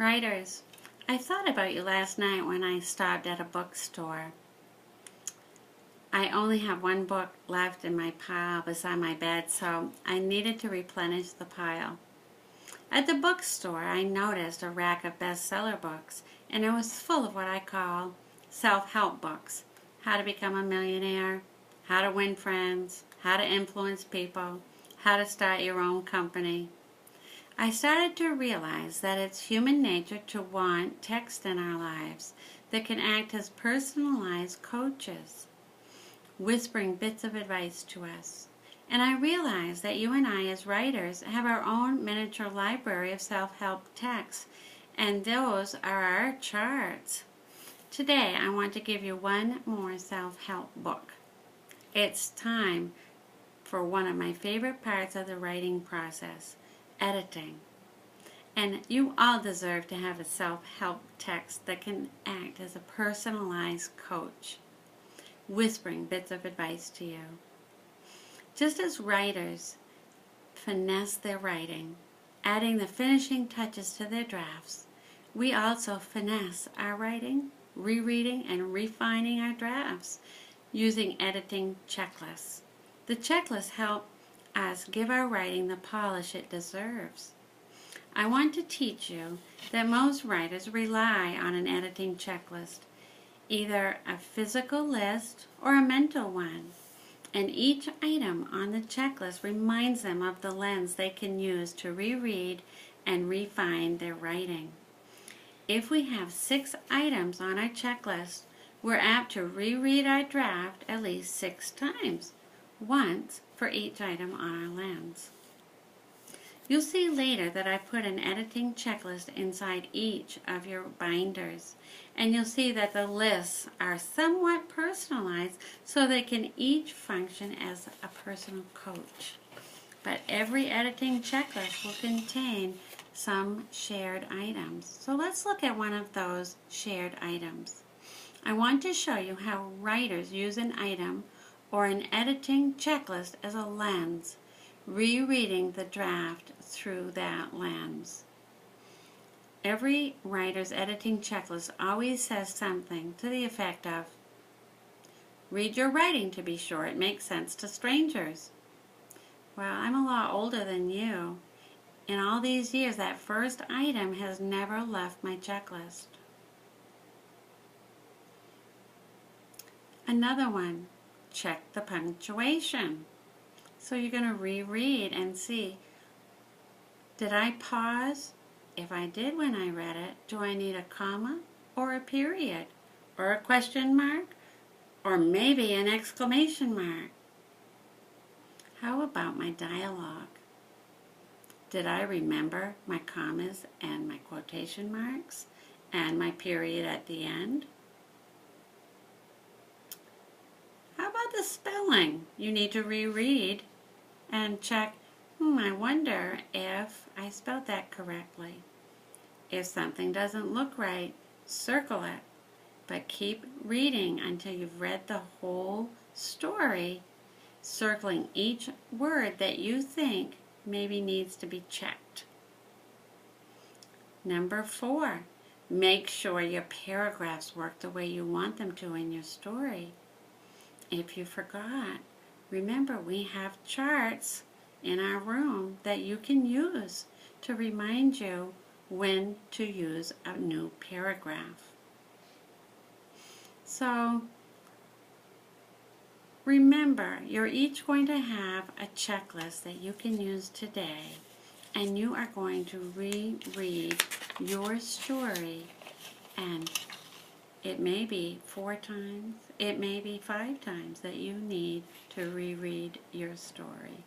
Writers, I thought about you last night when I stopped at a bookstore. I only have one book left in my pile beside my bed, so I needed to replenish the pile. At the bookstore, I noticed a rack of bestseller books, and it was full of what I call self-help books. How to become a millionaire, how to win friends, how to influence people, how to start your own company. I started to realize that it's human nature to want text in our lives that can act as personalized coaches, whispering bits of advice to us. And I realized that you and I as writers have our own miniature library of self-help texts, and those are our charts. Today I want to give you one more self-help book. It's time for one of my favorite parts of the writing process, editing. And you all deserve to have a self-help text that can act as a personalized coach, whispering bits of advice to you. Just as writers finesse their writing, adding the finishing touches to their drafts, we also finesse our writing, rereading and refining our drafts using editing checklists. The checklists help us give our writing the polish it deserves. I want to teach you that most writers rely on an editing checklist, either a physical list or a mental one, and each item on the checklist reminds them of the lens they can use to reread and refine their writing. If we have 6 items on our checklist, we're apt to reread our draft at least 6 times, once for each item on our lens. You'll see later that I put an editing checklist inside each of your binders, and you'll see that the lists are somewhat personalized so they can each function as a personal coach. But every editing checklist will contain some shared items. So let's look at one of those shared items. I want to show you how writers use an item or an editing checklist as a lens, rereading the draft through that lens. Every writer's editing checklist always says something to the effect of, read your writing to be sure it makes sense to strangers. Well, I'm a lot older than you. In all these years, that first item has never left my checklist. Another one, check the punctuation. So you're going to reread and see, did I pause? If I did when I read it, do I need a comma or a period or a question mark or maybe an exclamation mark? How about my dialogue? Did I remember my commas and my quotation marks and my period at the end? How about the spelling? You need to reread and check, I wonder if I spelled that correctly. If something doesn't look right, circle it, but keep reading until you've read the whole story, circling each word that you think maybe needs to be checked. Number 4, make sure your paragraphs work the way you want them to in your story. If you forgot, remember we have charts in our room that you can use to remind you when to use a new paragraph. So remember, you're each going to have a checklist that you can use today, and you are going to reread your story, and it may be 4 times, it may be 5 times that you need to reread your story.